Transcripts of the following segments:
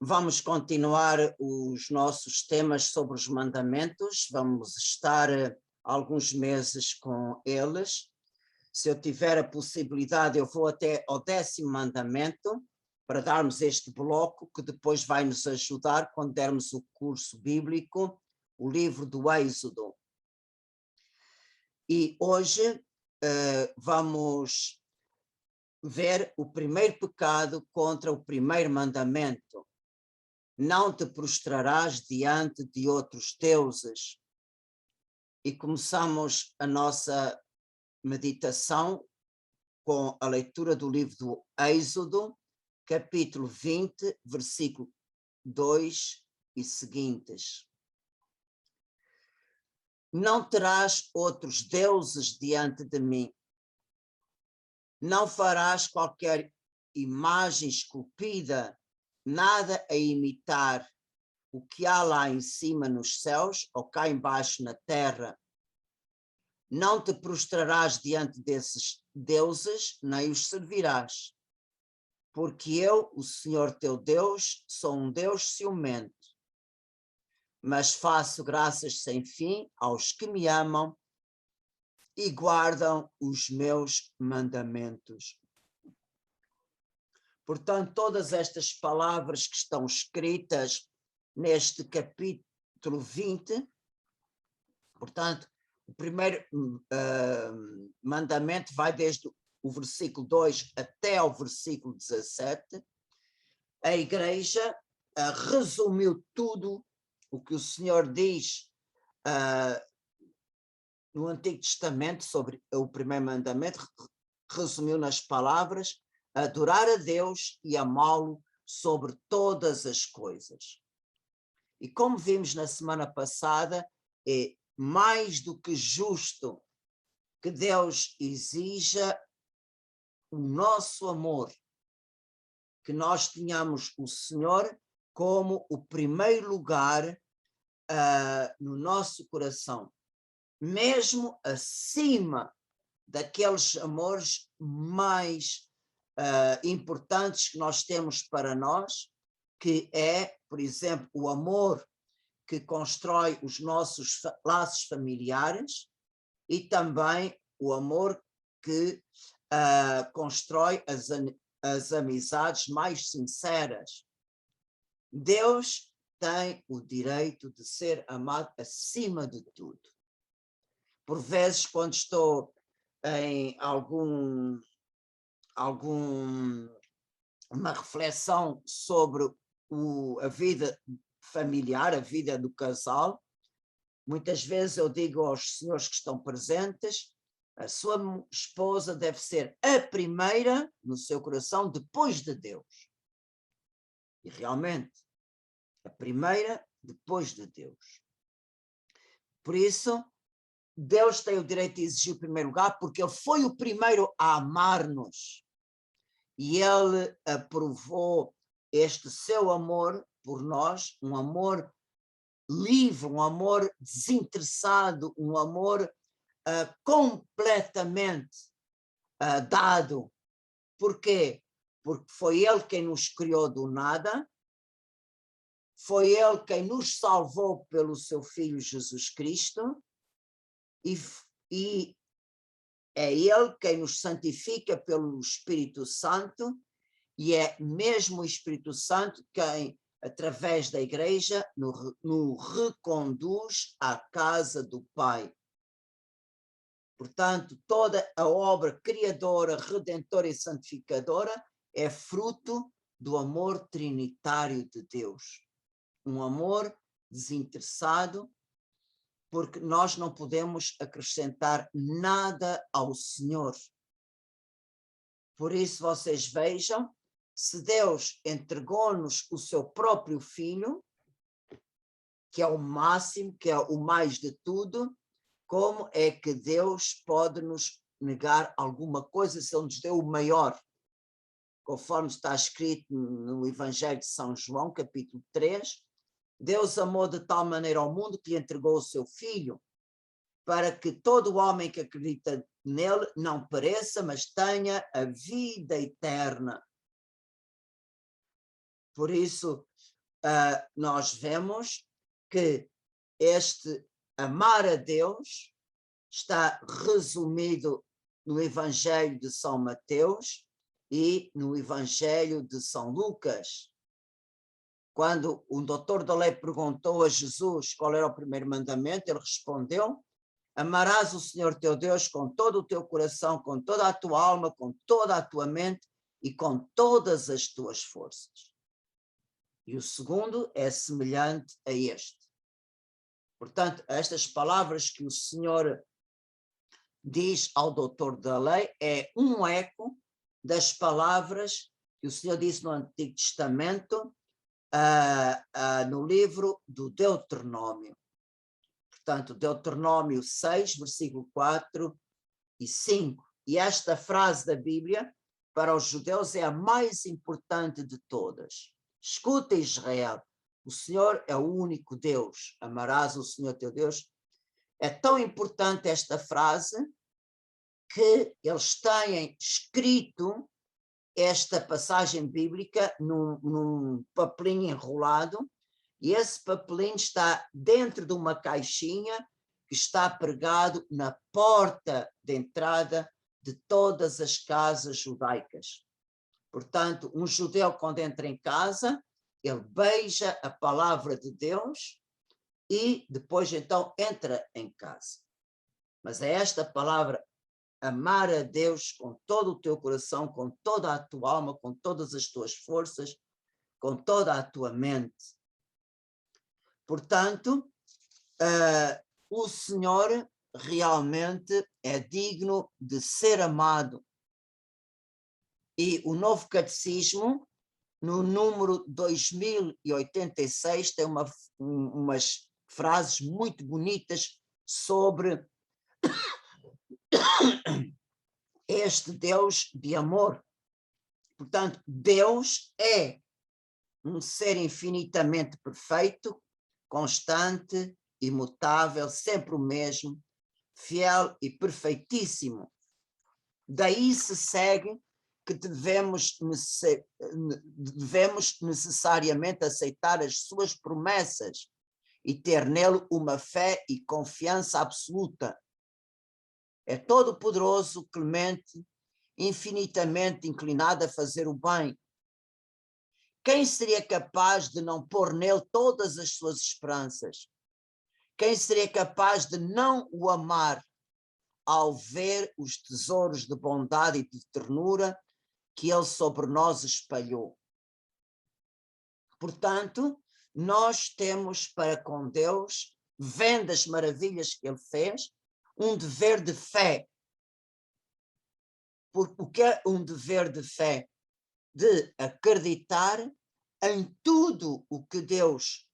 Vamos continuar os nossos temas sobre os mandamentos, vamos estar alguns meses com eles. Se eu tiver a possibilidade, eu vou até ao 10º mandamento, para darmos este bloco, que depois vai nos ajudar quando dermos o curso bíblico, o livro do Êxodo. E hoje vamos ver o primeiro pecado contra o primeiro mandamento. Não te prostrarás diante de outros deuses. E começamos a nossa meditação com a leitura do livro do Êxodo, capítulo 20, versículo 2 e seguintes. Não terás outros deuses diante de mim. Não farás qualquer imagem esculpida, nada a imitar o que há lá em cima nos céus ou cá embaixo na terra. Não te prostrarás diante desses deuses, nem os servirás. Porque eu, o Senhor teu Deus, sou um Deus ciumento. Mas faço graças sem fim aos que me amam e guardam os meus mandamentos. Portanto, todas estas palavras que estão escritas neste capítulo 20, portanto, o primeiro mandamento vai desde o versículo 2 até ao versículo 17. A Igreja resumiu tudo o que o Senhor diz no Antigo Testamento sobre o primeiro mandamento, resumiu nas palavras: adorar a Deus e amá-lo sobre todas as coisas. E como vimos na semana passada, é mais do que justo que Deus exija o nosso amor, que nós tenhamos o Senhor como o primeiro lugar no nosso coração, mesmo acima daqueles amores mais importantes que nós temos para nós, que é, por exemplo, o amor que constrói os nossos laços familiares e também o amor que constrói as amizades mais sinceras. Deus tem o direito de ser amado acima de tudo. Por vezes, quando estou em uma reflexão sobre a vida familiar, a vida do casal, muitas vezes eu digo aos senhores que estão presentes: a sua esposa deve ser a primeira no seu coração depois de Deus. E realmente, a primeira depois de Deus. Por isso, Deus tem o direito de exigir o primeiro lugar, porque Ele foi o primeiro a amar-nos. E Ele aprovou este seu amor por nós, um amor livre, um amor desinteressado, um amor completamente dado. Por quê? Porque foi Ele quem nos criou do nada, foi Ele quem nos salvou pelo seu Filho Jesus Cristo, e é Ele quem nos santifica pelo Espírito Santo, e é mesmo o Espírito Santo quem, através da Igreja, nos reconduz à casa do Pai. Portanto, toda a obra criadora, redentora e santificadora é fruto do amor trinitário de Deus. Um amor desinteressado, porque nós não podemos acrescentar nada ao Senhor. Por isso vocês vejam, se Deus entregou-nos o seu próprio Filho, que é o máximo, que é o mais de tudo, como é que Deus pode nos negar alguma coisa se Ele nos deu o maior? Conforme está escrito no Evangelho de São João, capítulo 3, Deus amou de tal maneira ao mundo que lhe entregou o seu Filho, para que todo homem que acredita nele não pereça, mas tenha a vida eterna. Por isso, nós vemos que este amar a Deus está resumido no Evangelho de São Mateus e no Evangelho de São Lucas. Quando o doutor da lei perguntou a Jesus qual era o primeiro mandamento, ele respondeu: amarás o Senhor teu Deus com todo o teu coração, com toda a tua alma, com toda a tua mente e com todas as tuas forças. E o segundo é semelhante a este. Portanto, estas palavras que o Senhor diz ao doutor da lei é um eco das palavras que o Senhor disse no Antigo Testamento, no livro do Deuteronômio. Portanto, Deuteronômio 6, versículo 4 e 5. E esta frase da Bíblia, para os judeus, é a mais importante de todas. Escuta, Israel, o Senhor é o único Deus, amarás o Senhor teu Deus. É tão importante esta frase que eles têm escrito esta passagem bíblica num papelinho enrolado, e esse papelinho está dentro de uma caixinha que está pregado na porta de entrada de todas as casas judaicas. Portanto, um judeu, quando entra em casa, ele beija a palavra de Deus e depois então entra em casa. Mas é esta palavra, amar a Deus com todo o teu coração, com toda a tua alma, com todas as tuas forças, com toda a tua mente. Portanto, o Senhor realmente é digno de ser amado. E o Novo Catecismo, no número 2086, tem umas frases muito bonitas sobre este Deus de amor. Portanto, Deus é um ser infinitamente perfeito, constante, imutável, sempre o mesmo, fiel e perfeitíssimo. Daí se segue que devemos necessariamente aceitar as suas promessas e ter nele uma fé e confiança absoluta. É todo-poderoso, clemente, infinitamente inclinado a fazer o bem. Quem seria capaz de não pôr nele todas as suas esperanças? Quem seria capaz de não o amar ao ver os tesouros de bondade e de ternura que ele sobre nós espalhou? Portanto, nós temos para com Deus, vendo as maravilhas que ele fez, um dever de fé. Porque o que é um dever de fé? De acreditar em tudo o que Deus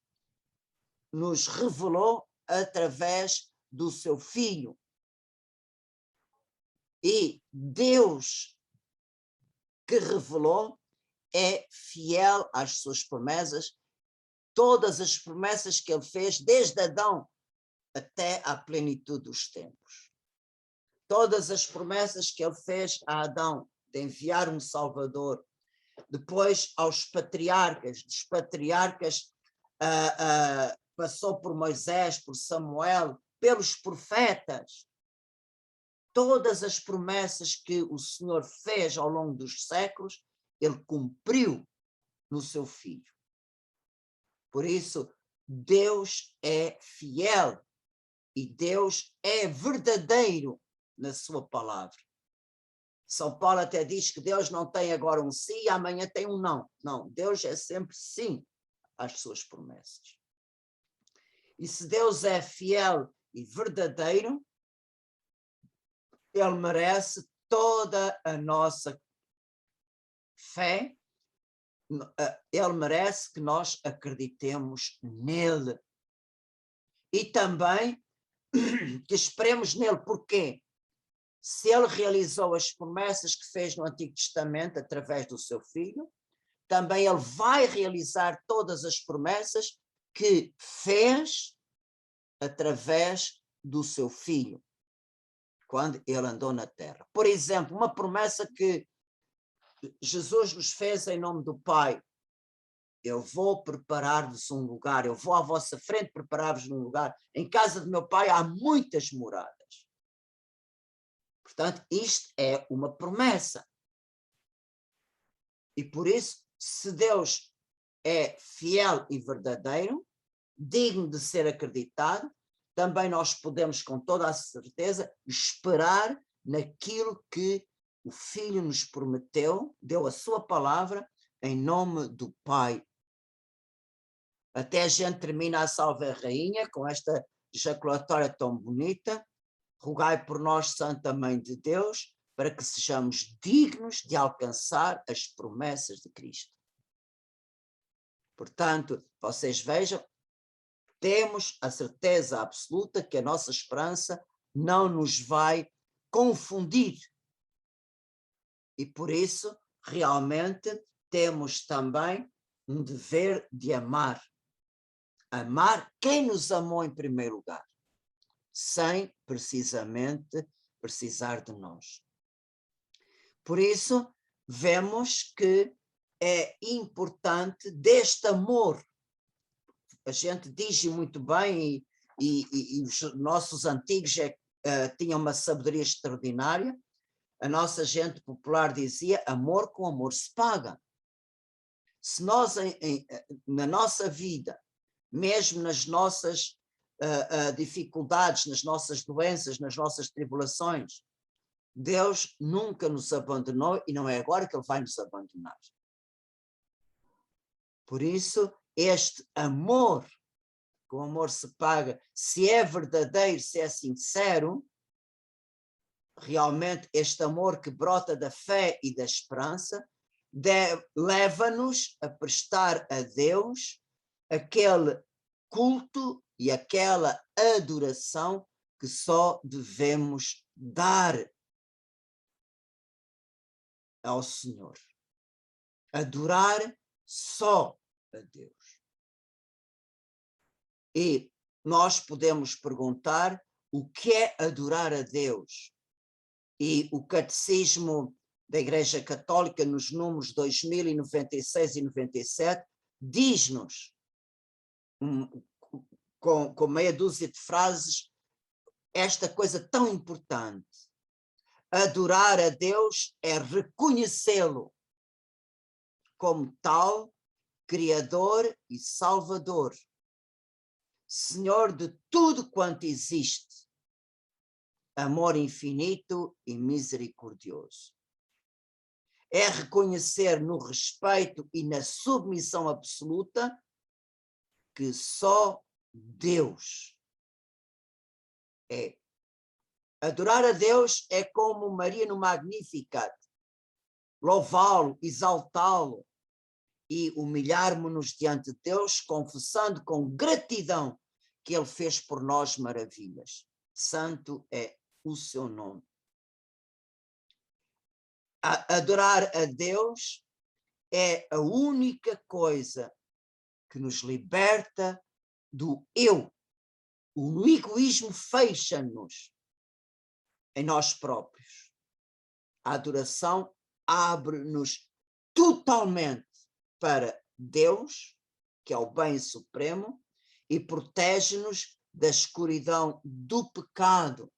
nos revelou através do seu Filho. E Deus que revelou é fiel às suas promessas, todas as promessas que ele fez desde Adão até à plenitude dos tempos. Todas as promessas que ele fez a Adão de enviar um Salvador, depois aos patriarcas, dos patriarcas passou por Moisés, por Samuel, pelos profetas. Todas as promessas que o Senhor fez ao longo dos séculos, ele cumpriu no seu Filho. Por isso, Deus é fiel e Deus é verdadeiro na sua palavra. São Paulo até diz que Deus não tem agora um sim e amanhã tem um não. Não, Deus é sempre sim às suas promessas. E se Deus é fiel e verdadeiro, ele merece toda a nossa fé, ele merece que nós acreditemos nele. E também que esperemos nele. Porquê? Se ele realizou as promessas que fez no Antigo Testamento através do seu Filho, também ele vai realizar todas as promessas que fez através do seu Filho, quando ele andou na terra. Por exemplo, uma promessa que Jesus nos fez em nome do Pai. eu vou preparar-vos um lugar, eu vou à vossa frente preparar-vos um lugar. Em casa de meu pai há muitas moradas. Portanto, isto é uma promessa. E por isso, se Deus é fiel e verdadeiro, digno de ser acreditado, também nós podemos com toda a certeza esperar naquilo que o Filho nos prometeu, deu a sua palavra em nome do Pai. Até a gente termina a Salve Rainha com esta ejaculatória tão bonita. Rogai por nós, Santa Mãe de Deus, para que sejamos dignos de alcançar as promessas de Cristo. Portanto, vocês vejam, temos a certeza absoluta que a nossa esperança não nos vai confundir. E por isso, realmente, temos também um dever de amar. Amar quem nos amou em primeiro lugar, sem precisamente precisar de nós. Por isso, vemos que é importante deste amor. A gente diz muito bem, e os nossos antigos tinham uma sabedoria extraordinária. A nossa gente popular dizia: amor com amor se paga. Se nós, na nossa vida, mesmo nas nossas dificuldades, nas nossas doenças, nas nossas tribulações, Deus nunca nos abandonou e não é agora que Ele vai nos abandonar. Por isso, este amor, com amor se paga, se é verdadeiro, se é sincero, realmente este amor que brota da fé e da esperança, leva-nos a prestar a Deus aquele culto e aquela adoração que só devemos dar ao Senhor. Adorar só a Deus. E nós podemos perguntar o que é adorar a Deus. E o Catecismo da Igreja Católica, nos números 2096 e 97, diz-nos, com meia dúzia de frases, esta coisa tão importante. Adorar a Deus é reconhecê-lo como tal, Criador e Salvador, Senhor de tudo quanto existe, amor infinito e misericordioso. É reconhecer no respeito e na submissão absoluta que só Deus é. Adorar a Deus é como Maria no Magnificat, louvá-lo, exaltá-lo e humilharmos-nos diante de Deus, confessando com gratidão que Ele fez por nós maravilhas. Santo é o seu nome. Adorar a Deus é a única coisa que nos liberta do eu. O egoísmo fecha-nos em nós próprios. A adoração abre-nos totalmente para Deus, que é o bem supremo, e protege-nos da escuridão do pecado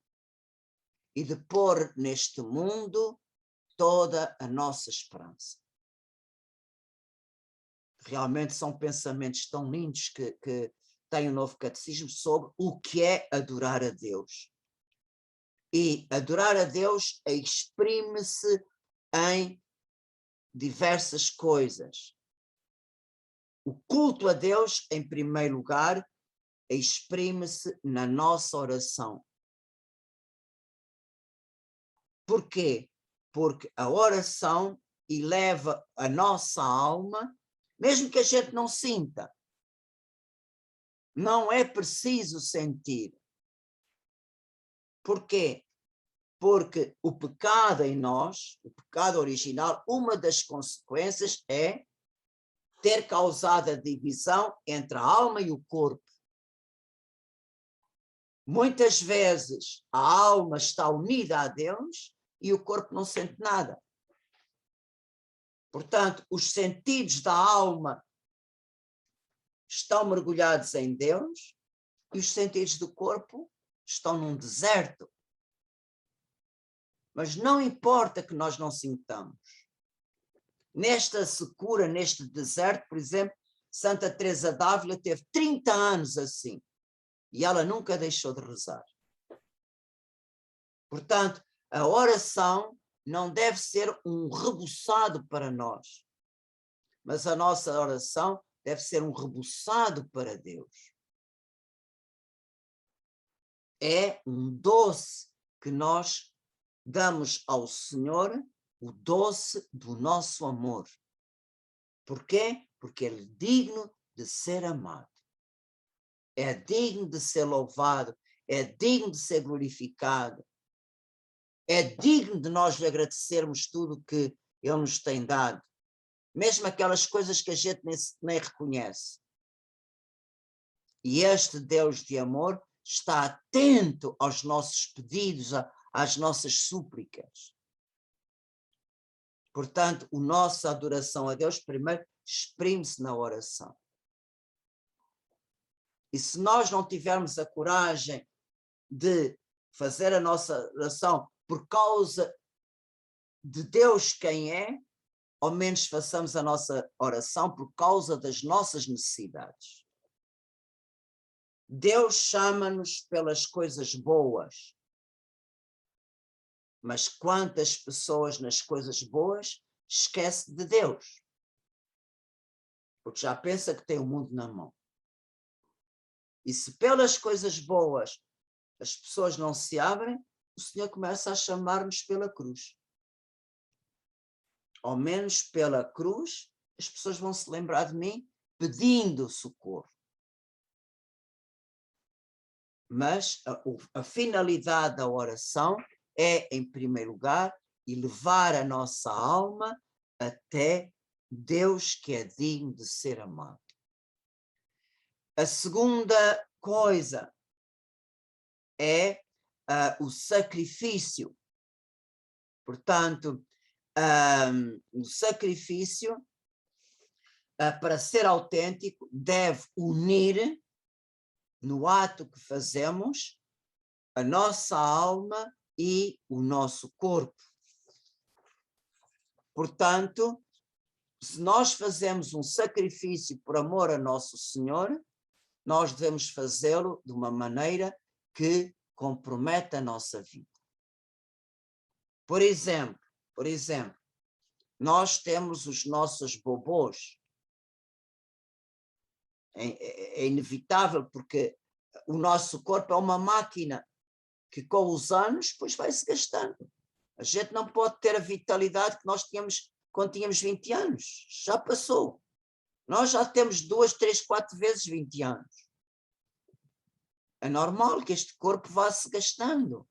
e de pôr neste mundo toda a nossa esperança. Realmente são pensamentos tão lindos que tem o Novo Catecismo sobre o que é adorar a Deus. E adorar a Deus exprime-se em diversas coisas. O culto a Deus, em primeiro lugar, exprime-se na nossa oração. Por quê? Porque a oração eleva a nossa alma, mesmo que a gente não sinta. Não é preciso sentir. Por quê? Porque o pecado em nós, o pecado original, uma das consequências é ter causado a divisão entre a alma e o corpo. Muitas vezes a alma está unida a Deus e o corpo não sente nada. Portanto, os sentidos da alma estão mergulhados em Deus e os sentidos do corpo estão num deserto. Mas não importa que nós não sintamos. Nesta secura, neste deserto, por exemplo, Santa Teresa d'Ávila teve 30 anos assim. E ela nunca deixou de rezar. Portanto, a oração não deve ser um rebuçado para nós. Mas a nossa oração deve ser um rebuçado para Deus. É um doce que nós damos ao Senhor, o doce do nosso amor. Por quê? Porque Ele é digno de ser amado. É digno de ser louvado. É digno de ser glorificado. É digno de nós lhe agradecermos tudo que Ele nos tem dado. Mesmo aquelas coisas que a gente nem reconhece. E este Deus de amor está atento aos nossos pedidos, às nossas súplicas. Portanto, a nossa adoração a Deus primeiro exprime-se na oração. E se nós não tivermos a coragem de fazer a nossa oração por causa de Deus quem é, ao menos façamos a nossa oração por causa das nossas necessidades. Deus chama-nos pelas coisas boas. Mas quantas pessoas nas coisas boas esquecem de Deus? Porque já pensa que tem o mundo na mão. E se pelas coisas boas as pessoas não se abrem, o Senhor começa a chamar-nos pela cruz. Ao menos pela cruz, as pessoas vão se lembrar de mim pedindo socorro. Mas a finalidade da oração é, em primeiro lugar, elevar a nossa alma até Deus que é digno de ser amado. A segunda coisa é o sacrifício. Portanto, o sacrifício, para ser autêntico, deve unir, no ato que fazemos, a nossa alma e o nosso corpo. Portanto, se nós fazemos um sacrifício por amor a Nosso Senhor, nós devemos fazê-lo de uma maneira que comprometa a nossa vida. Por exemplo, nós temos os nossos bobôs. É inevitável, porque o nosso corpo é uma máquina que com os anos depois vai se gastando. A gente não pode ter a vitalidade que nós tínhamos quando tínhamos 20 anos. Já passou. Nós já temos 2, 3, 4 vezes 20 anos. É normal que este corpo vá se gastando.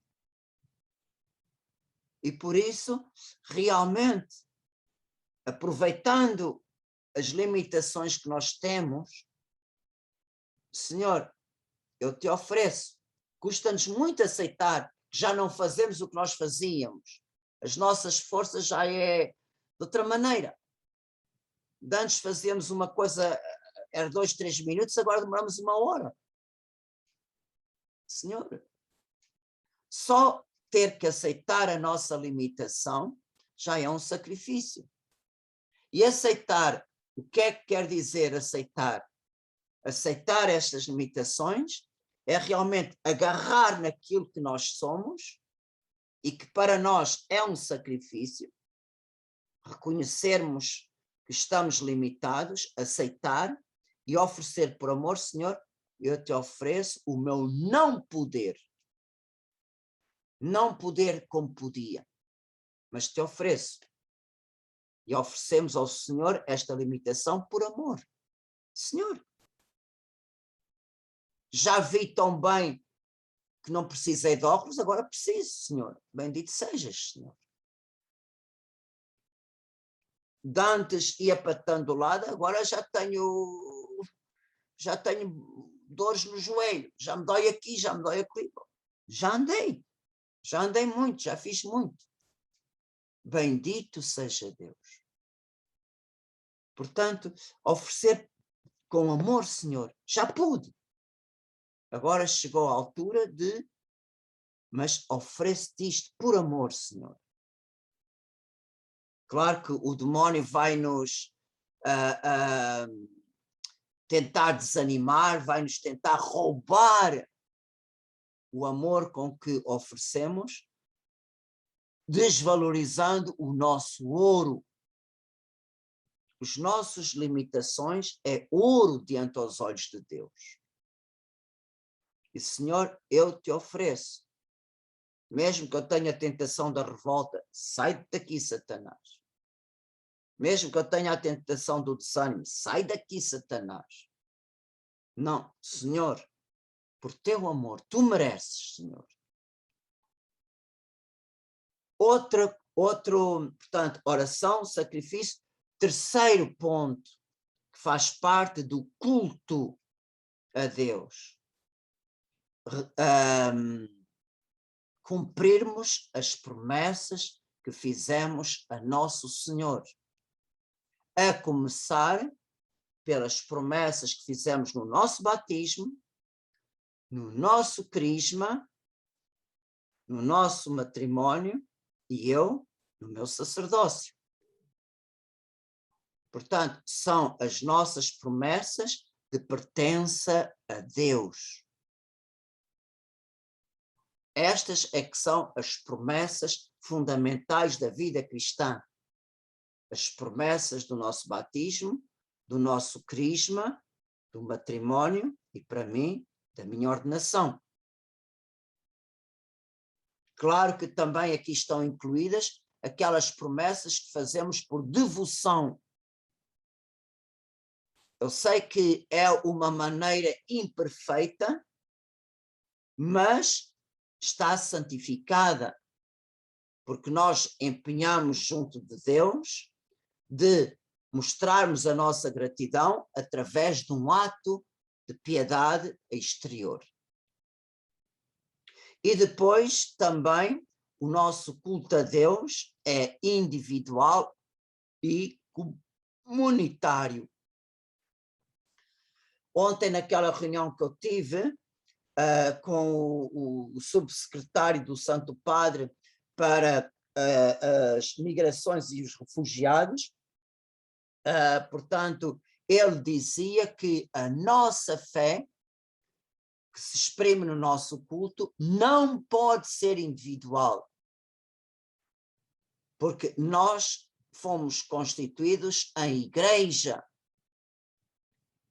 E por isso, realmente, aproveitando as limitações que nós temos, Senhor, eu te ofereço. Custa-nos muito aceitar que já não fazemos o que nós fazíamos. As nossas forças já é de outra maneira. De antes fazíamos uma coisa, era 2, 3 minutos, agora demoramos 1 hora. Senhor, só ter que aceitar a nossa limitação já é um sacrifício. E aceitar, o que é que quer dizer aceitar? Aceitar estas limitações é realmente agarrar naquilo que nós somos e que para nós é um sacrifício, reconhecermos que estamos limitados, aceitar e oferecer por amor, Senhor, eu te ofereço o meu não poder. Não poder como podia, mas te ofereço. E oferecemos ao Senhor esta limitação por amor. Senhor, já vi tão bem que não precisei de óculos, agora preciso, Senhor. Bendito sejas, Senhor. De antes ia patando do lado, agora já tenho dores no joelho, já me dói aqui, já me dói aqui. Já andei muito, já fiz muito. Bendito seja Deus. Portanto, oferecer com amor, Senhor. Já pude. Agora chegou a altura de, mas ofereço-te isto por amor, Senhor. Claro que o demónio vai nos tentar desanimar, vai nos tentar roubar o amor com que oferecemos, desvalorizando o nosso ouro. As nossas limitações é ouro diante dos olhos de Deus. E, Senhor, eu te ofereço. Mesmo que eu tenha a tentação da revolta, sai daqui, Satanás. Mesmo que eu tenha a tentação do desânimo, sai daqui, Satanás. Não, Senhor, por teu amor, tu mereces, Senhor. Portanto, oração, sacrifício. Terceiro ponto, que faz parte do culto a Deus. Cumprirmos as promessas que fizemos a nosso Senhor. A começar pelas promessas que fizemos no nosso batismo, no nosso crisma, no nosso matrimónio e eu no meu sacerdócio. Portanto, são as nossas promessas de pertença a Deus. Estas é que são as promessas fundamentais da vida cristã. As promessas do nosso batismo, do nosso crisma, do matrimónio e, para mim, da minha ordenação. Claro que também aqui estão incluídas aquelas promessas que fazemos por devoção. Eu sei que é uma maneira imperfeita, mas está santificada, porque nós empenhamos junto de Deus de mostrarmos a nossa gratidão através de um ato de piedade exterior. E depois também o nosso culto a Deus é individual e comunitário. Ontem, naquela reunião que eu tive com o subsecretário do Santo Padre para as migrações e os refugiados, portanto, ele dizia que a nossa fé, que se exprime no nosso culto, não pode ser individual, porque nós fomos constituídos em igreja.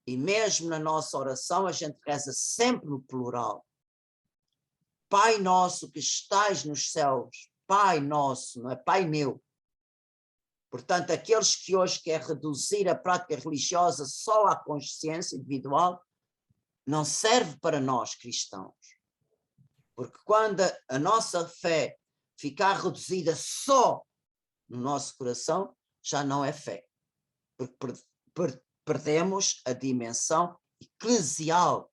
E mesmo na nossa oração a gente reza sempre no plural. Pai nosso que estais nos céus, Pai nosso, não é Pai meu. Portanto, aqueles que hoje querem reduzir a prática religiosa só à consciência individual, não serve para nós cristãos. Porque quando a nossa fé ficar reduzida só no nosso coração, já não é fé. Porque perdemos a dimensão eclesial.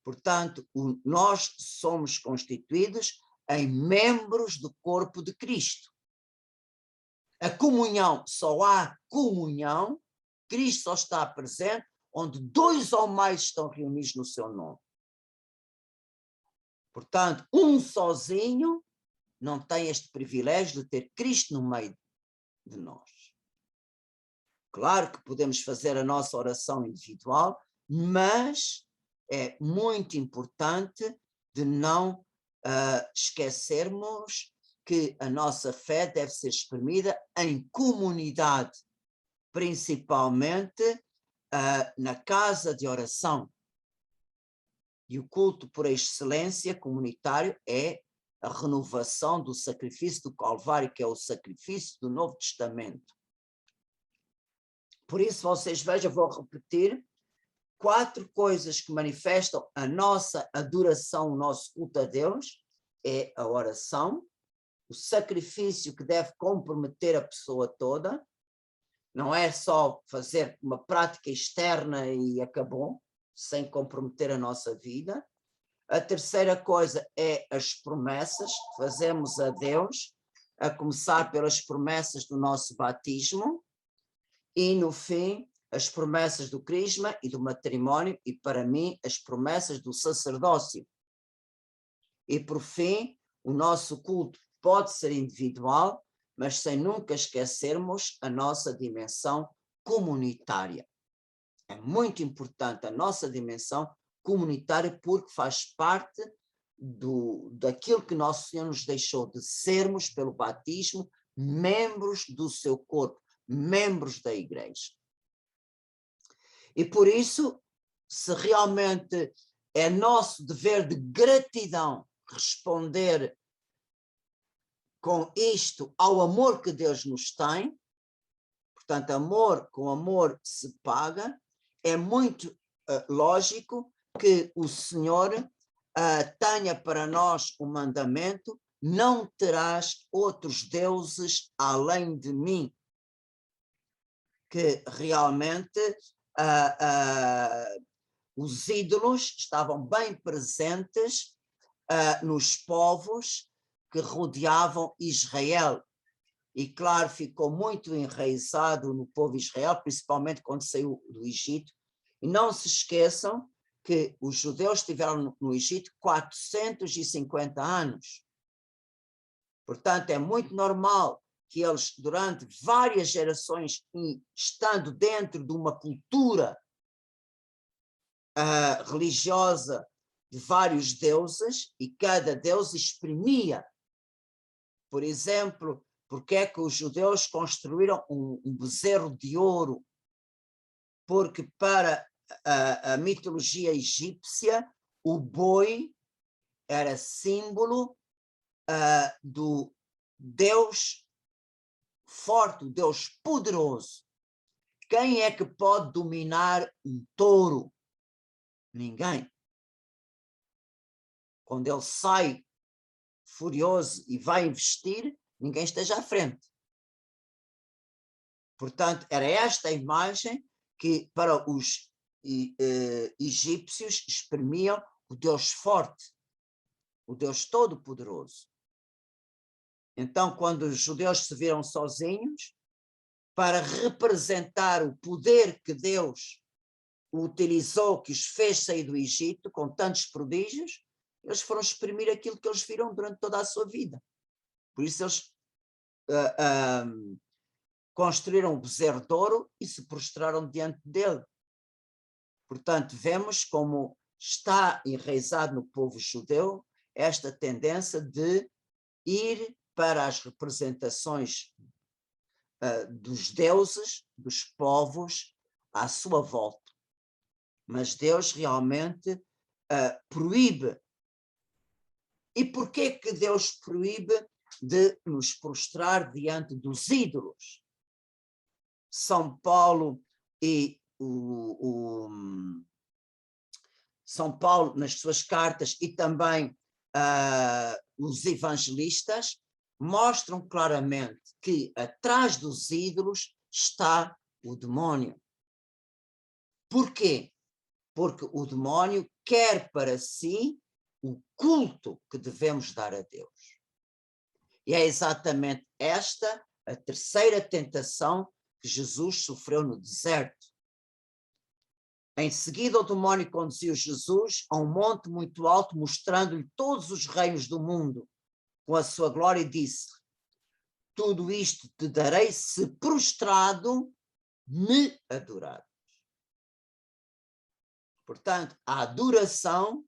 Portanto, nós somos constituídos em membros do corpo de Cristo. A comunhão, só há comunhão, Cristo só está presente onde 2 ou mais estão reunidos no seu nome. Portanto, um sozinho não tem este privilégio de ter Cristo no meio de nós. Claro que podemos fazer a nossa oração individual, mas é muito importante de não esquecermos que a nossa fé deve ser exprimida em comunidade, principalmente na casa de oração. E o culto por excelência comunitário é a renovação do sacrifício do Calvário, que é o sacrifício do Novo Testamento. Por isso, vocês vejam, eu vou repetir 4 coisas que manifestam a nossa adoração, o nosso culto a Deus. É a oração, o sacrifício que deve comprometer a pessoa toda, não é só fazer uma prática externa e acabou, sem comprometer a nossa vida. A terceira coisa é as promessas que fazemos a Deus, a começar pelas promessas do nosso batismo. E, no fim, as promessas do crisma e do matrimónio e, para mim, as promessas do sacerdócio. E, por fim, o nosso culto pode ser individual, mas sem nunca esquecermos a nossa dimensão comunitária. É muito importante a nossa dimensão comunitária porque faz parte daquilo que Nosso Senhor nos deixou de sermos, pelo batismo, membros do seu corpo, membros da igreja. E por isso, se realmente é nosso dever de gratidão responder com isto ao amor que Deus nos tem, portanto, amor com amor se paga, é muito lógico que o Senhor tenha para nós o mandamento: não terás outros deuses além de mim, que realmente os ídolos estavam bem presentes nos povos que rodeavam Israel. E, claro, ficou muito enraizado no povo de Israel, principalmente quando saiu do Egito. E não se esqueçam que os judeus estiveram no Egito 450 anos. Portanto, é muito normal que eles, durante várias gerações, estando dentro de uma cultura religiosa de vários deuses, e cada deus exprimia. Por exemplo, porque é que os judeus construíram um bezerro de ouro? Porque para a mitologia egípcia, o boi era símbolo do Deus forte, o Deus poderoso. Quem é que pode dominar um touro? Ninguém. Quando ele sai furioso e vai investir, ninguém esteja à frente. Portanto, era esta a imagem que para os egípcios exprimiam o Deus forte, o Deus todo-poderoso. Então, quando os judeus se viram sozinhos, para representar o poder que Deus utilizou, que os fez sair do Egito com tantos prodígios, eles foram exprimir aquilo que eles viram durante toda a sua vida. Por isso eles construíram um bezerro de ouro e se prostraram diante dele. Portanto, vemos como está enraizado no povo judeu esta tendência de ir para as representações dos deuses, dos povos à sua volta. Mas Deus realmente proíbe. E porquê que Deus proíbe de nos prostrar diante dos ídolos? São Paulo e São Paulo, nas suas cartas, e também os evangelistas, mostram claramente que atrás dos ídolos está o demónio. Porquê? Porque o demónio quer para si o culto que devemos dar a Deus. E é exatamente esta a terceira tentação que Jesus sofreu no deserto. Em seguida, o demónio conduziu Jesus a um monte muito alto, mostrando-lhe todos os reinos do mundo com a sua glória, e disse: tudo isto te darei se prostrado me adorares. Portanto, a adoração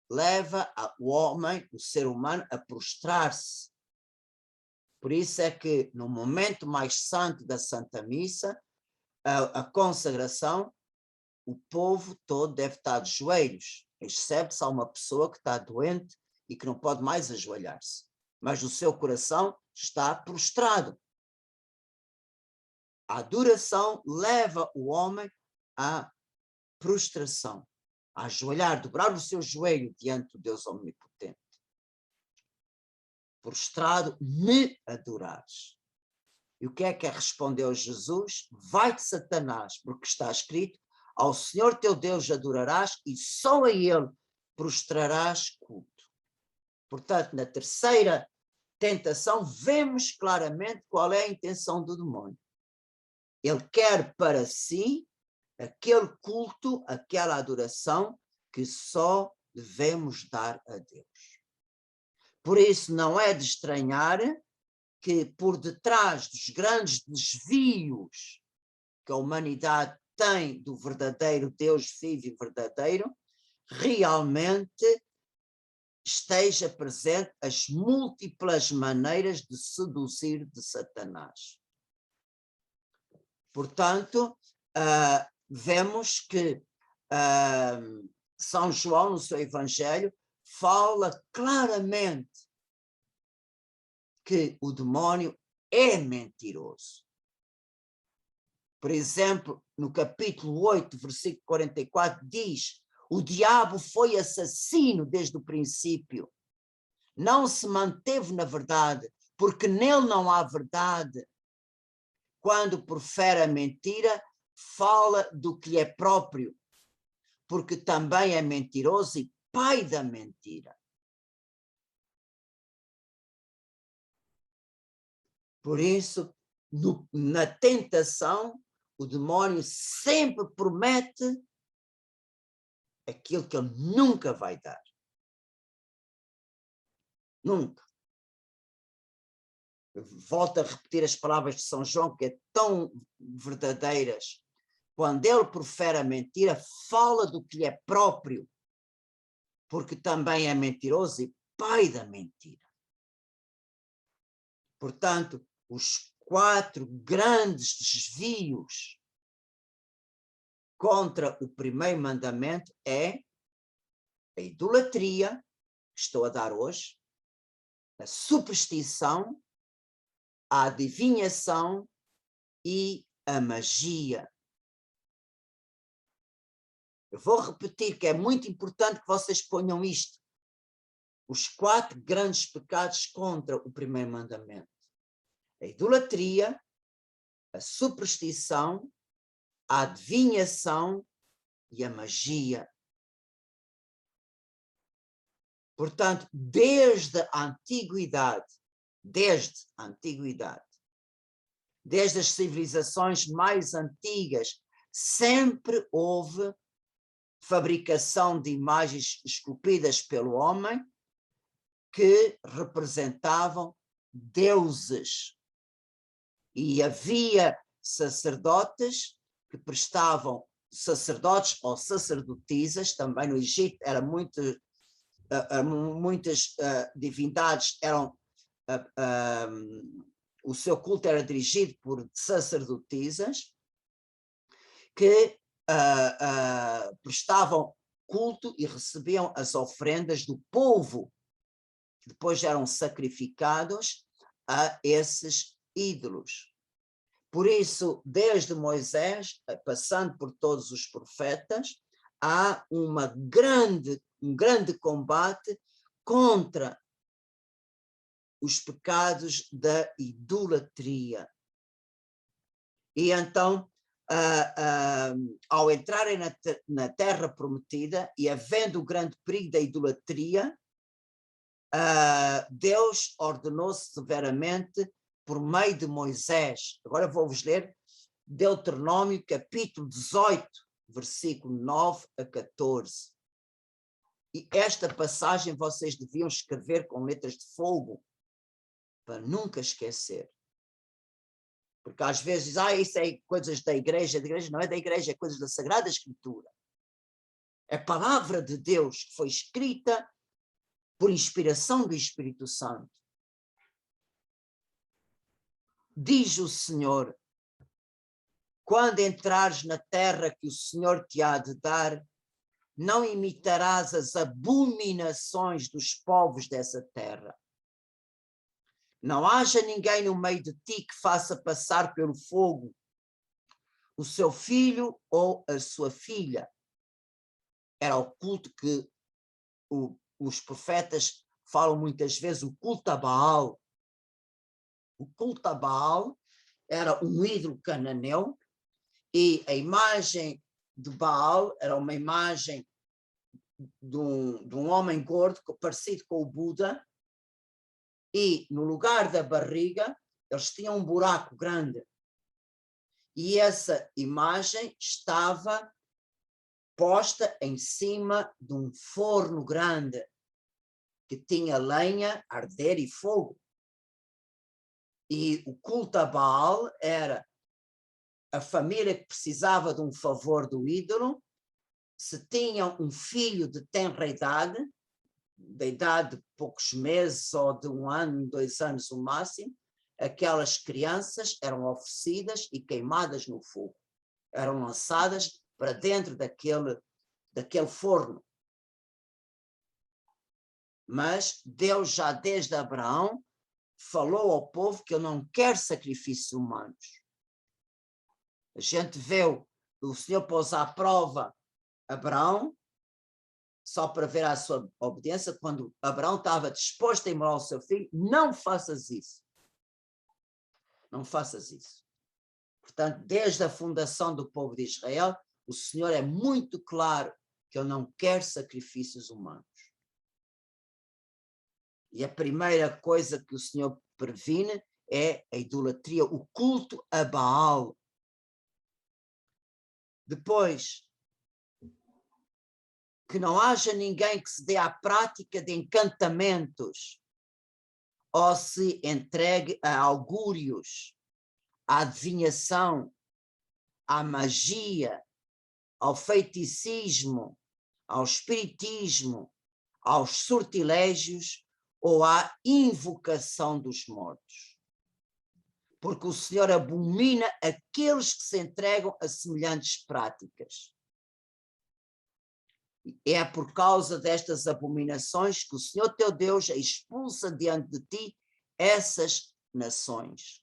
leva o homem, o ser humano, a prostrar-se. Por isso é que no momento mais santo da Santa Missa, a consagração, o povo todo deve estar de joelhos, exceto se há uma pessoa que está doente e que não pode mais ajoelhar-se, mas o seu coração está prostrado. A adoração leva o homem à prostração, a ajoelhar, dobrar o seu joelho diante do Deus omnipotente. Prostrado, me adorares. E o que é respondeu Jesus? Vai-te, Satanás, porque está escrito: ao Senhor teu Deus adorarás e só a Ele prostrarás culto. Portanto, na terceira tentação, vemos claramente qual é a intenção do demónio. Ele quer para si aquele culto, aquela adoração que só devemos dar a Deus. Por isso, não é de estranhar que por detrás dos grandes desvios que a humanidade tem do verdadeiro Deus vivo e verdadeiro, realmente esteja presente as múltiplas maneiras de seduzir de Satanás. Portanto, vemos que São João, no seu Evangelho, fala claramente que o demónio é mentiroso. Por exemplo, no capítulo 8, versículo 44, diz: o diabo foi assassino desde o princípio. Não se manteve na verdade, porque nele não há verdade. Quando profere a mentira, fala do que lhe é próprio, porque também é mentiroso e pai da mentira. Por isso, na tentação, o demónio sempre promete aquilo que ele nunca vai dar. Nunca. Eu volto a repetir as palavras de São João, que é tão verdadeiras. Quando ele profere a mentira, fala do que lhe é próprio, porque também é mentiroso e pai da mentira. Portanto, os 4 grandes desvios contra o primeiro mandamento é a idolatria, que estou a dar hoje, a superstição, a adivinhação e a magia. Eu vou repetir que é muito importante que vocês ponham isto. Os 4 grandes pecados contra o primeiro mandamento. A idolatria, a superstição, a adivinhação e a magia. Portanto, desde a antiguidade, desde as civilizações mais antigas, sempre houve fabricação de imagens esculpidas pelo homem que representavam deuses. E havia sacerdotes que prestavam, sacerdotes ou sacerdotisas, também no Egito era muitas divindades eram, o seu culto era dirigido por sacerdotisas que prestavam culto e recebiam as ofrendas do povo, que depois eram sacrificados a esses ídolos. Por isso, desde Moisés, passando por todos os profetas, há um grande combate contra os pecados da idolatria. E então, ao entrarem na terra prometida e havendo o grande perigo da idolatria, Deus ordenou severamente por meio de Moisés. Agora vou-vos ler Deuteronômio capítulo 18, versículo 9 a 14. E esta passagem vocês deviam escrever com letras de fogo, para nunca esquecer. Porque às vezes, isso é coisas da igreja não é da igreja, é coisas da Sagrada Escritura. É a palavra de Deus que foi escrita por inspiração do Espírito Santo. Diz o Senhor: quando entrares na terra que o Senhor te há de dar, não imitarás as abominações dos povos dessa terra. Não haja ninguém no meio de ti que faça passar pelo fogo o seu filho ou a sua filha. Era o culto que os profetas falam muitas vezes, o culto a Baal. O culto a Baal era um ídolo cananeu e a imagem de Baal era uma imagem de um homem gordo parecido com o Buda, e no lugar da barriga eles tinham um buraco grande E essa imagem estava posta em cima de um forno grande, que tinha lenha, arder e fogo. E o culto a Baal era a família que precisava de um favor do ídolo, se tinham um filho de tenra idade, da idade de poucos meses ou de 1 ano, 2 anos o máximo, aquelas crianças eram oferecidas e queimadas no fogo. Eram lançadas para dentro daquele forno. Mas Deus já desde Abraão falou ao povo que ele não quer sacrifícios humanos. A gente vê o Senhor pôs à prova Abraão, só para ver a sua obediência, quando Abraão estava disposto a imolar o seu filho, não faças isso. Não faças isso. Portanto, desde a fundação do povo de Israel, o Senhor é muito claro que ele não quer sacrifícios humanos. E a primeira coisa que o Senhor previne é a idolatria, o culto a Baal. Depois, que não haja ninguém que se dê à prática de encantamentos ou se entregue a augúrios, à adivinhação, à magia, ao feiticismo, ao espiritismo, aos sortilégios ou à invocação dos mortos. Porque o Senhor abomina aqueles que se entregam a semelhantes práticas. É por causa destas abominações que o Senhor teu Deus expulsa diante de ti essas nações.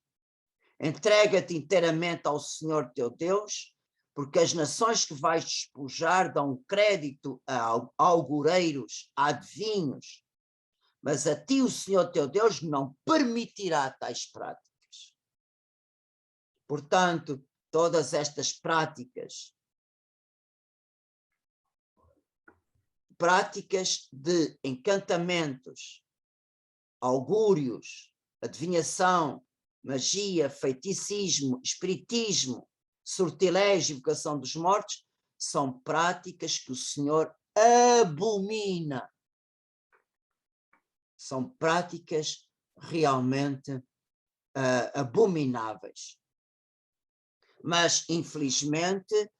Entrega-te inteiramente ao Senhor teu Deus, porque as nações que vais despojar dão crédito a augureiros, a adivinhos, mas a ti o Senhor teu Deus não permitirá tais práticas. Portanto, todas estas práticas de encantamentos, augúrios, adivinhação, magia, feiticismo, espiritismo, sortilégio, invocação dos mortos, são práticas que o Senhor abomina. São práticas realmente abomináveis. Mas, infelizmente,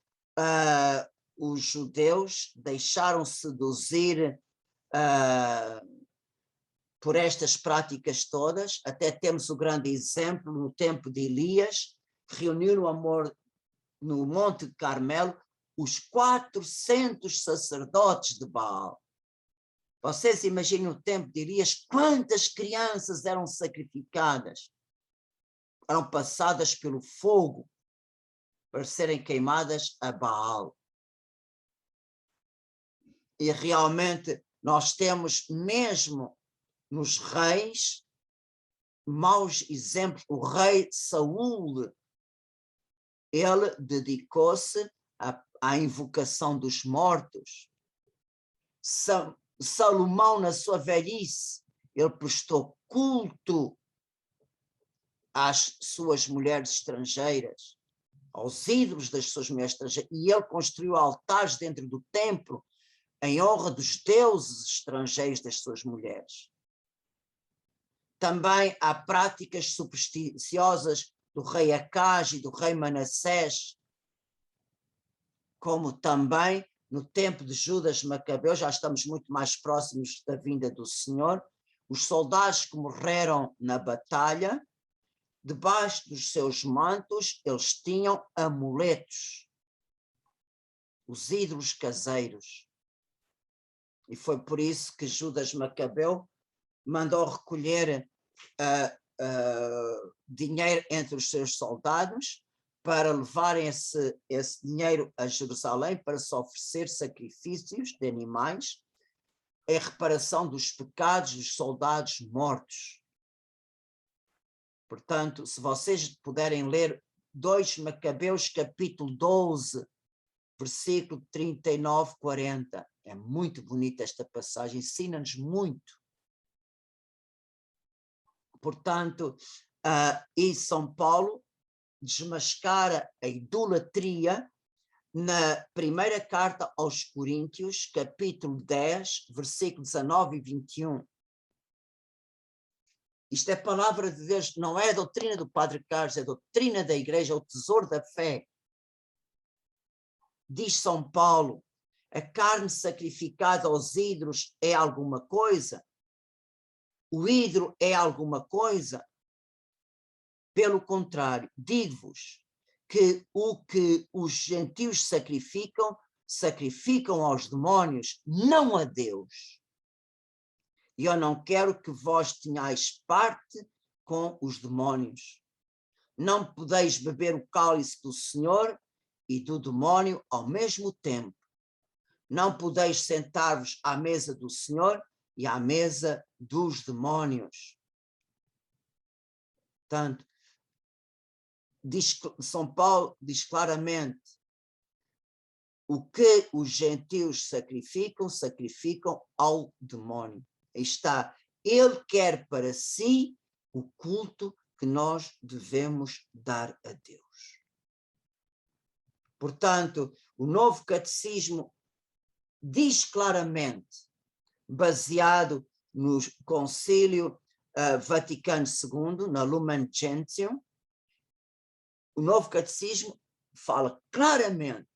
os judeus deixaram seduzir por estas práticas todas. Até temos o grande exemplo no tempo de Elias, que reuniu no Monte de Carmelo os 400 sacerdotes de Baal. Vocês imaginem o tempo de Elias, quantas crianças eram sacrificadas, eram passadas pelo fogo para serem queimadas a Baal. E realmente nós temos mesmo nos reis maus exemplos. O rei Saul, ele dedicou-se à invocação dos mortos. Salomão, na sua velhice, ele prestou culto às suas mulheres estrangeiras, aos ídolos das suas mulheres estrangeiras, e ele construiu altares dentro do templo em honra dos deuses estrangeiros das suas mulheres. Também há práticas supersticiosas do rei Acaz e do rei Manassés, como também no tempo de Judas Macabeu. Já estamos muito mais próximos da vinda do Senhor. Os soldados que morreram na batalha, debaixo dos seus mantos, eles tinham amuletos, os ídolos caseiros. E foi por isso que Judas Macabeu mandou recolher dinheiro entre os seus soldados para levarem esse dinheiro a Jerusalém para se oferecer sacrifícios de animais em reparação dos pecados dos soldados mortos. Portanto, se vocês puderem ler 2 Macabeus capítulo 12, versículo 39, 40, é muito bonita esta passagem, ensina-nos muito. Portanto, e São Paulo desmascara a idolatria na primeira carta aos Coríntios, capítulo 10, versículo 19 e 21. Isto é palavra de Deus, não é a doutrina do Padre Carlos, é a doutrina da igreja, é o tesouro da fé. Diz São Paulo, a carne sacrificada aos ídolos é alguma coisa? O ídolo é alguma coisa? Pelo contrário, digo-vos que o que os gentios sacrificam, sacrificam aos demónios, não a Deus. E eu não quero que vós tenhais parte com os demónios. Não podeis beber o cálice do Senhor e do demónio ao mesmo tempo. Não podeis sentar-vos à mesa do Senhor e à mesa dos demónios. Portanto, São Paulo diz claramente, o que os gentios sacrificam, sacrificam ao demónio. Aí está, ele quer para si o culto que nós devemos dar a Deus. Portanto, o novo catecismo diz claramente, baseado no Concílio Vaticano II, na Lumen Gentium, o novo catecismo fala claramente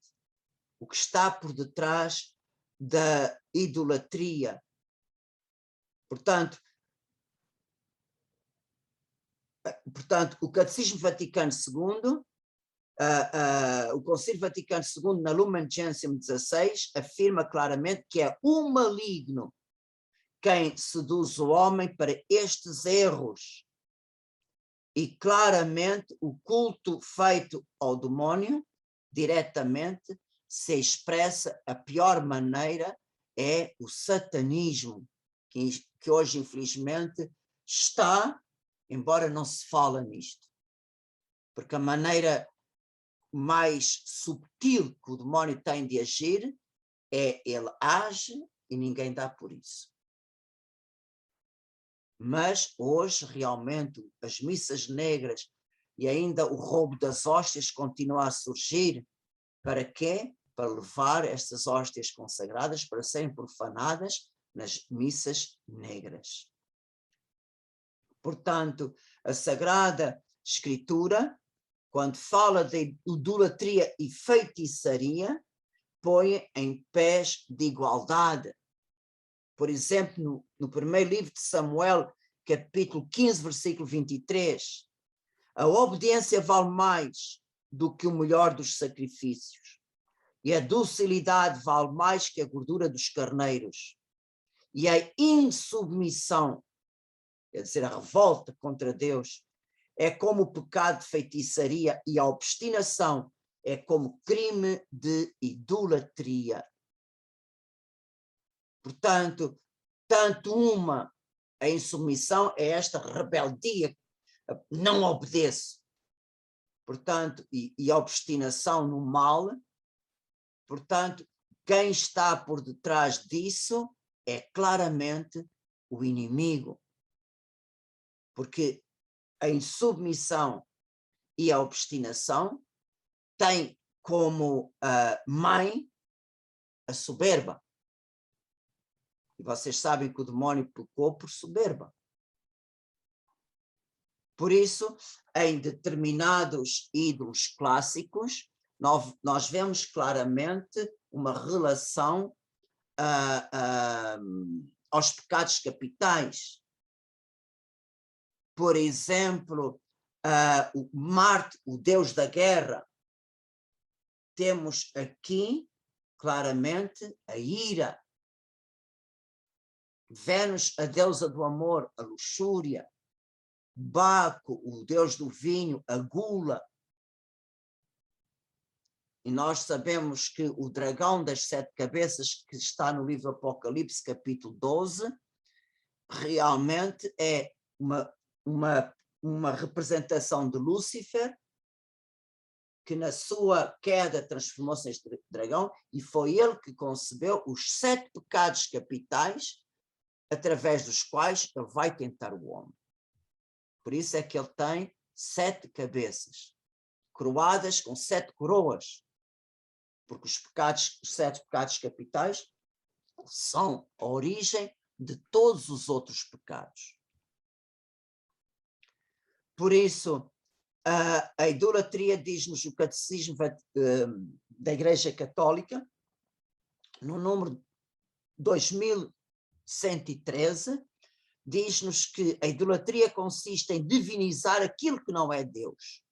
o que está por detrás da idolatria. Portanto, o Catecismo Vaticano II, o Concílio Vaticano II, na Lumen Gentium 16, afirma claramente que é o maligno quem seduz o homem para estes erros. E claramente o culto feito ao demónio, diretamente, se expressa a pior maneira, é o satanismo, que hoje, infelizmente, está, embora não se fale nisto. Porque a maneira mais subtil que o demónio tem de agir é ele age e ninguém dá por isso. Mas hoje, realmente, as missas negras e ainda o roubo das hóstias continua a surgir. Para quê? Para levar estas hóstias consagradas para serem profanadas nas missas negras. Portanto, a Sagrada Escritura, quando fala de idolatria e feitiçaria, põe em pés de igualdade. Por exemplo, no primeiro livro de Samuel, capítulo 15, versículo 23, a obediência vale mais do que o melhor dos sacrifícios, e a docilidade vale mais que a gordura dos carneiros, e a insubmissão, quer dizer, a revolta contra Deus, é como o pecado de feitiçaria, e a obstinação é como crime de idolatria. Portanto, tanto a insubmissão é esta rebeldia, não obedeço. Portanto, e a obstinação no mal, portanto, quem está por detrás disso é claramente o inimigo. Porque a insubmissão e a obstinação têm como mãe a soberba. E vocês sabem que o demónio pecou por soberba. Por isso, em determinados ídolos clássicos, nós vemos claramente uma relação aos pecados capitais. Por exemplo, o Marte, o deus da guerra. Temos aqui, claramente, a ira. Vênus, a deusa do amor, a luxúria. Baco, o deus do vinho, a gula. E nós sabemos que o dragão das 7 cabeças, que está no livro Apocalipse, capítulo 12, realmente é uma representação de Lúcifer, que na sua queda transformou-se em dragão, e foi ele que concebeu os 7 pecados capitais, através dos quais ele vai tentar o homem. Por isso é que ele tem 7 cabeças. coroadas com 7 coroas, porque os 7 pecados capitais são a origem de todos os outros pecados. Por isso, a idolatria, diz-nos o Catecismo da Igreja Católica, no número 2113, diz-nos que a idolatria consiste em divinizar aquilo que não é Deus.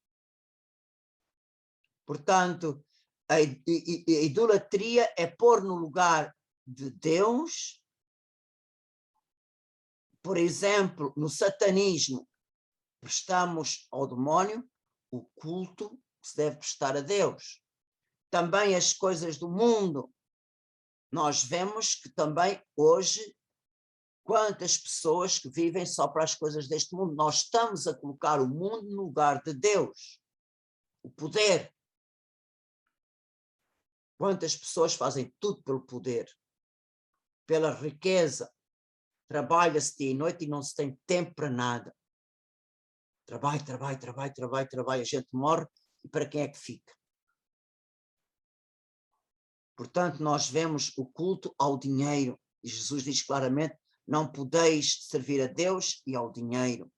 Portanto, a idolatria é pôr no lugar de Deus. Por exemplo, no satanismo, prestamos ao demónio o culto que se deve prestar a Deus. Também as coisas do mundo. Nós vemos que também hoje, quantas pessoas que vivem só para as coisas deste mundo. Nós estamos a colocar o mundo no lugar de Deus. O poder. Quantas pessoas fazem tudo pelo poder, pela riqueza. Trabalha-se dia e noite e não se tem tempo para nada. Trabalho. A gente morre e para quem é que fica? Portanto, nós vemos o culto ao dinheiro. E Jesus diz claramente, não podeis servir a Deus e ao dinheiro.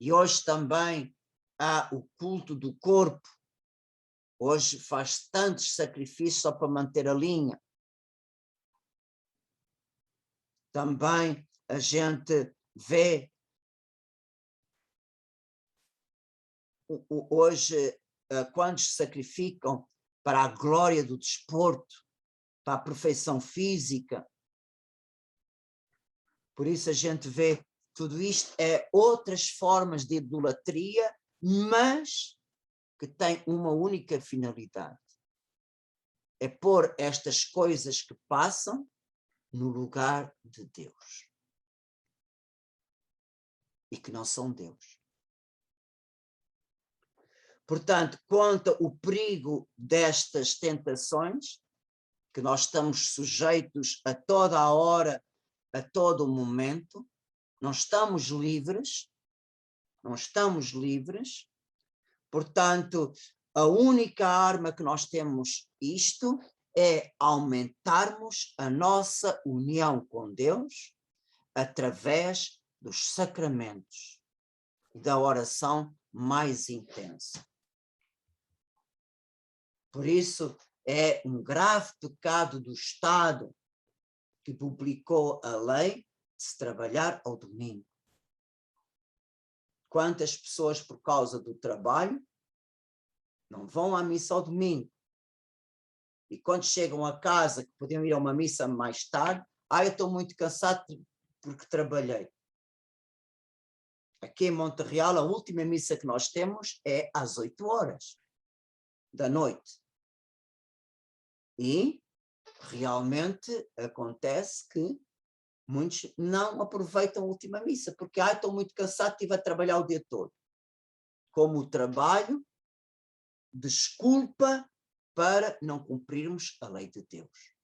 E hoje também há o culto do corpo. Hoje faz tantos sacrifícios só para manter a linha. Também a gente vê hoje quantos se sacrificam para a glória do desporto, para a perfeição física. Por isso a gente vê tudo isto é outras formas de idolatria, mas que tem uma única finalidade. É pôr estas coisas que passam no lugar de Deus. E que não são Deus. Portanto, conta o perigo destas tentações, que nós estamos sujeitos a toda a hora, a todo o momento, não estamos livres, portanto, a única arma que nós temos isto é aumentarmos a nossa união com Deus através dos sacramentos e da oração mais intensa. Por isso, é um grave pecado do Estado que publicou a lei de se trabalhar ao domingo. Quantas pessoas, por causa do trabalho, não vão à missa ao domingo? E quando chegam a casa, que podiam ir a uma missa mais tarde, eu estou muito cansado porque trabalhei. Aqui em Monte Real, a última missa que nós temos é às 8 horas da noite. E realmente acontece que muitos não aproveitam a última missa, porque estou muito cansado, estive a trabalhar o dia todo. Como o trabalho, desculpa para não cumprirmos a lei de Deus.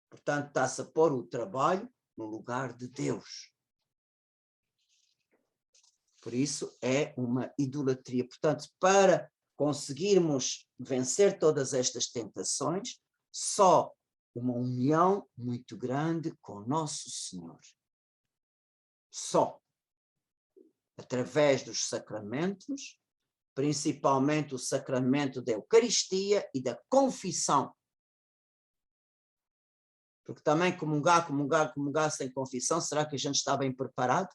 Portanto, está-se a pôr o trabalho no lugar de Deus. Por isso é uma idolatria. Portanto, para conseguirmos vencer todas estas tentações, só uma união muito grande com Nosso Senhor. Só através dos sacramentos, principalmente o sacramento da Eucaristia e da confissão. Porque também comungar sem confissão, será que a gente está bem preparado?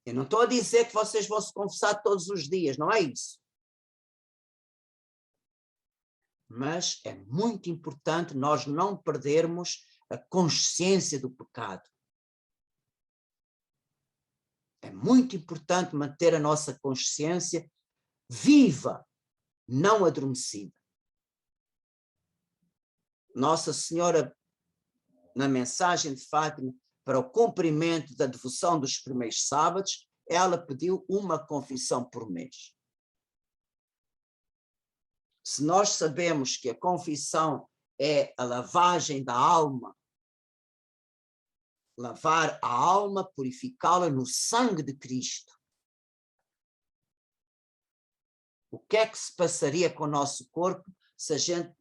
Eu não estou a dizer que vocês vão se confessar todos os dias, não é isso. Mas é muito importante nós não perdermos a consciência do pecado. É muito importante manter a nossa consciência viva, não adormecida. Nossa Senhora, na mensagem de Fátima, para o cumprimento da devoção dos primeiros sábados, ela pediu uma confissão por mês. Se nós sabemos que a confissão é a lavagem da alma, lavar a alma, purificá-la no sangue de Cristo, O que é que se passaria com o nosso corpo se a gente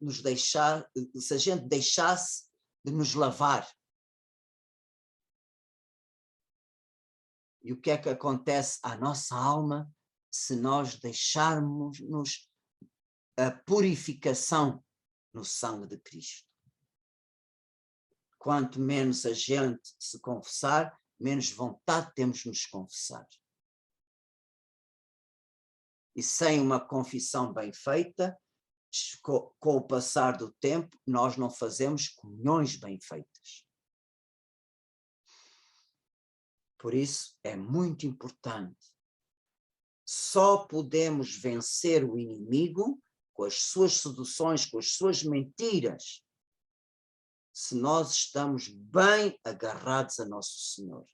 deixasse de nos lavar? E o que é que acontece à nossa alma se nós deixarmos a purificação no sangue de Cristo? Quanto menos a gente se confessar, menos vontade temos de nos confessar. E sem uma confissão bem feita, com o passar do tempo, nós não fazemos comunhões bem feitas. Por isso, é muito importante. Só podemos vencer o inimigo com as suas seduções, com as suas mentiras, se nós estamos bem agarrados a Nosso Senhor,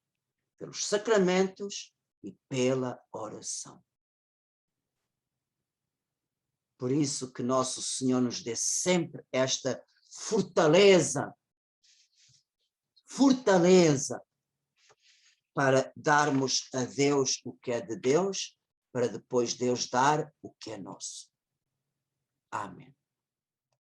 pelos sacramentos e pela oração. Por isso que Nosso Senhor nos dê sempre esta fortaleza para darmos a Deus o que é de Deus, para depois Deus dar o que é nosso. Amém.